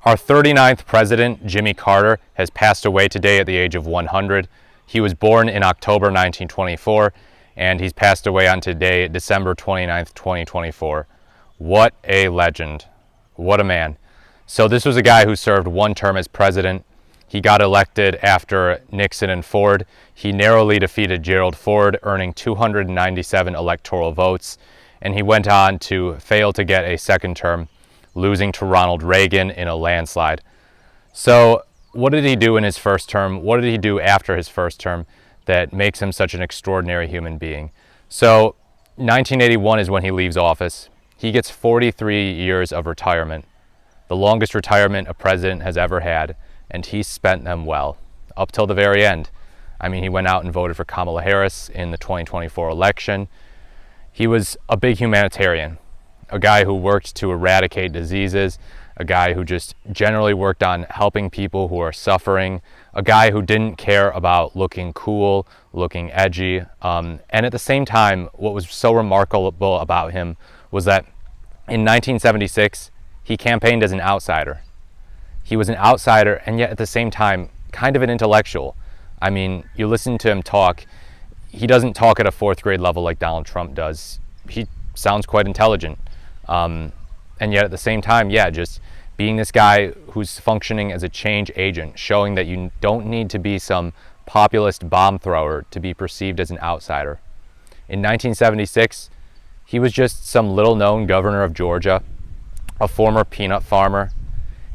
Our 39th president, Jimmy Carter, has passed away today at the age of 100. He was born in October 1924, and he's passed away on today, December 29th, 2024. What a legend. What a man. So this was a guy who served one term as president. He got elected after Nixon and Ford. He narrowly defeated Gerald Ford, earning 297 electoral votes, and he went on to fail to get a second term, losing to Ronald Reagan in a landslide. So what did he do in his first term? What did he do after his first term that makes him such an extraordinary human being? So 1981 is when he leaves office. He gets 43 years of retirement, the longest retirement a president has ever had, and he spent them well, up till the very end. I mean, he went out and voted for Kamala Harris in the 2024 election. He was a big humanitarian, a guy who worked to eradicate diseases, a guy who just generally worked on helping people who are suffering, a guy who didn't care about looking cool, looking edgy. And at the same time, what was so remarkable about him was that in 1976, he campaigned as an outsider. He was an outsider, and yet at the same time, kind of an intellectual. I mean, you listen to him talk, he doesn't talk at a fourth grade level like Donald Trump does. He sounds quite intelligent. And yet at the same time, yeah, just being this guy who's functioning as a change agent, showing that you don't need to be some populist bomb thrower to be perceived as an outsider. In 1976, he was just some little-known governor of Georgia, a former peanut farmer.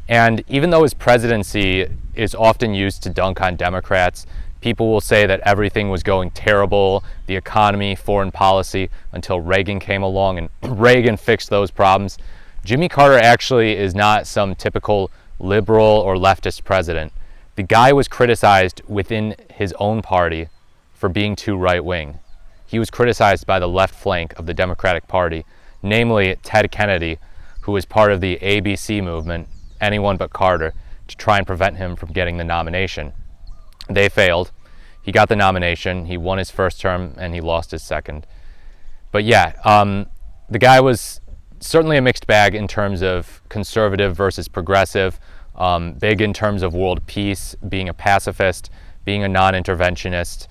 And even though his presidency is often used to dunk on Democrats, people will say that everything was going terrible, the economy, foreign policy, until Reagan came along and Reagan fixed those problems. Jimmy Carter actually is not some typical liberal or leftist president. The guy was criticized within his own party for being too right-wing. He was criticized by the left flank of the Democratic Party, namely Ted Kennedy, who was part of the ABC movement, anyone but Carter, to try and prevent him from getting the nomination. They failed. He got the nomination, he won his first term, and he lost his second. But yeah, the guy was certainly a mixed bag in terms of conservative versus progressive, big in terms of world peace, being a pacifist, being a non-interventionist,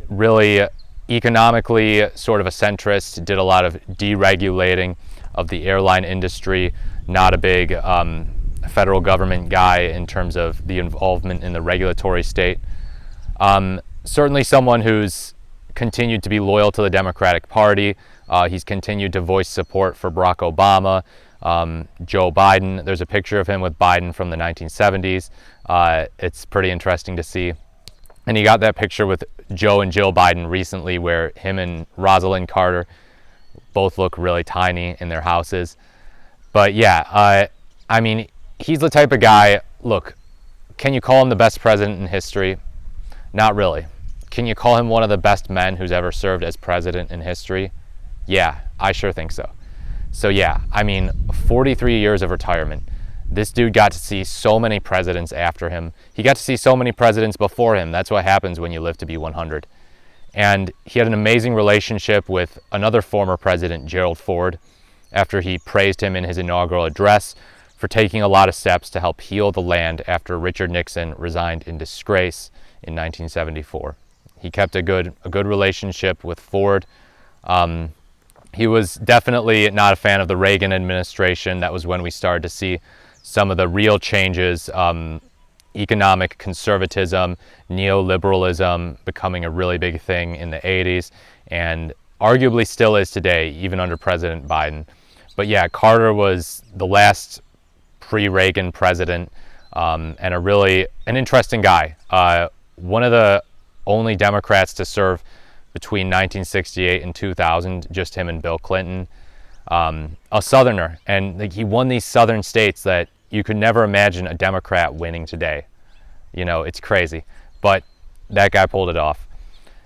really economically sort of a centrist, did a lot of deregulating of the airline industry, not a big federal government guy in terms of the involvement in the regulatory state. Certainly someone who's continued to be loyal to the Democratic Party. He's continued to voice support for Barack Obama, Joe Biden. There's a picture of him with Biden from the 1970s. It's pretty interesting to see. And he got that picture with Joe and Jill Biden recently where him and Rosalind Carter both look really tiny in their houses. But yeah, I mean, he's the type of guy, look, can you call him the best president in history? Not really. Can you call him one of the best men who's ever served as president in history? Yeah, I sure think so. So yeah, I mean, 43 years of retirement. This dude got to see so many presidents after him. He got to see so many presidents before him. That's what happens when you live to be 100. And he had an amazing relationship with another former president, Gerald Ford, after he praised him in his inaugural address for taking a lot of steps to help heal the land after Richard Nixon resigned in disgrace in 1974. He kept a good relationship with Ford. He was definitely not a fan of the Reagan administration. That was when we started to see some of the real changes, economic conservatism, neoliberalism becoming a really big thing in the 80s, and arguably still is today, even under President Biden. But yeah, Carter was the last pre-Reagan president, and an interesting guy. One of the only Democrats to serve between 1968 and 2000, just him and Bill Clinton. A Southerner, and he won these Southern states that you could never imagine a Democrat winning today. You know, it's crazy, but that guy pulled it off.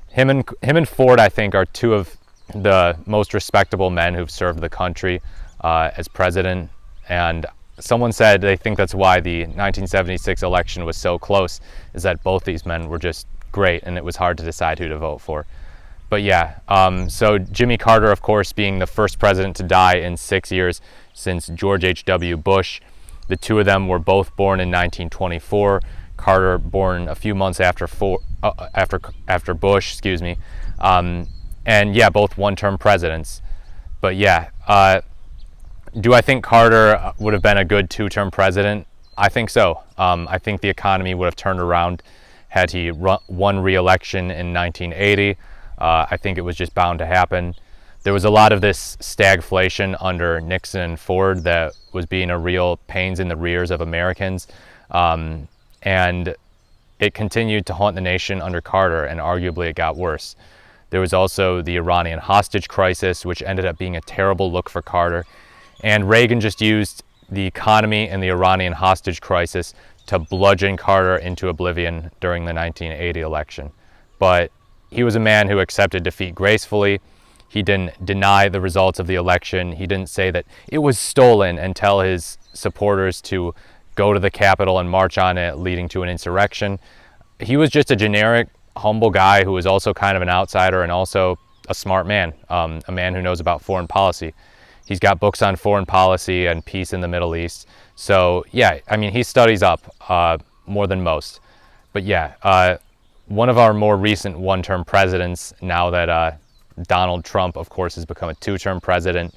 Him and Ford, I think, are two of the most respectable men who've served the country as president. And someone said they think that's why the 1976 election was so close, is that both these men were just great, and it was hard to decide who to vote for. But yeah, so Jimmy Carter, of course, being the first president to die in 6 years since George H.W. Bush. The two of them were both born in 1924. Carter born a few months after Bush, excuse me. And yeah, both one-term presidents. But yeah, do I think Carter would have been a good two-term president? I think so. I think the economy would have turned around had he won re-election in 1980. I think it was just bound to happen. There was a lot of this stagflation under Nixon and Ford that was being a real pains in the rears of Americans. And it continued to haunt the nation under Carter, and arguably it got worse. There was also the Iranian hostage crisis, which ended up being a terrible look for Carter. And Reagan just used the economy and the Iranian hostage crisis to bludgeon Carter into oblivion during the 1980 election. But he was a man who accepted defeat gracefully. He didn't deny the results of the election. He didn't say that it was stolen and tell his supporters to go to the Capitol and march on it, leading to an insurrection. He was just a generic, humble guy who was also kind of an outsider and also a smart man, a man who knows about foreign policy. He's got books on foreign policy and peace in the Middle East. So yeah, I mean, he studies up more than most. But yeah, one of our more recent one-term presidents, now that Donald Trump, of course, has become a two-term president.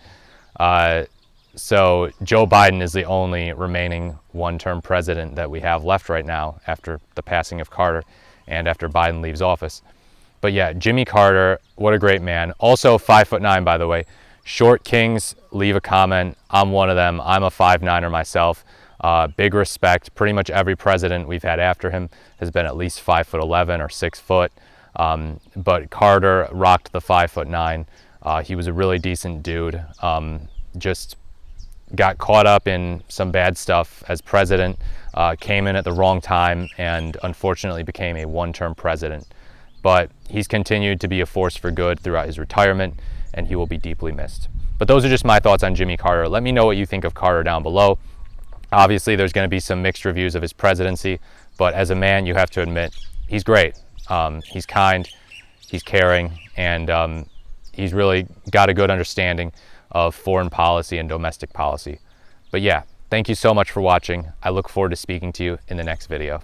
So Joe Biden is the only remaining one-term president that we have left right now after the passing of Carter and after Biden leaves office. But yeah, Jimmy Carter, what a great man. Also 5'9", by the way. Short kings, leave a comment. I'm one of them. I'm a 5'9"er myself. Big respect. Pretty much every president we've had after him has been at least 5'11" or 6 foot. But Carter rocked the 5'9". He was a really decent dude. Just got caught up in some bad stuff as president, came in at the wrong time, and unfortunately became a one-term president. But he's continued to be a force for good throughout his retirement, and he will be deeply missed. But those are just my thoughts on Jimmy Carter. Let me know what you think of Carter down below. Obviously, there's going to be some mixed reviews of his presidency, but as a man, you have to admit, he's great. He's kind, he's caring, and he's really got a good understanding of foreign policy and domestic policy. But yeah, thank you so much for watching. I look forward to speaking to you in the next video.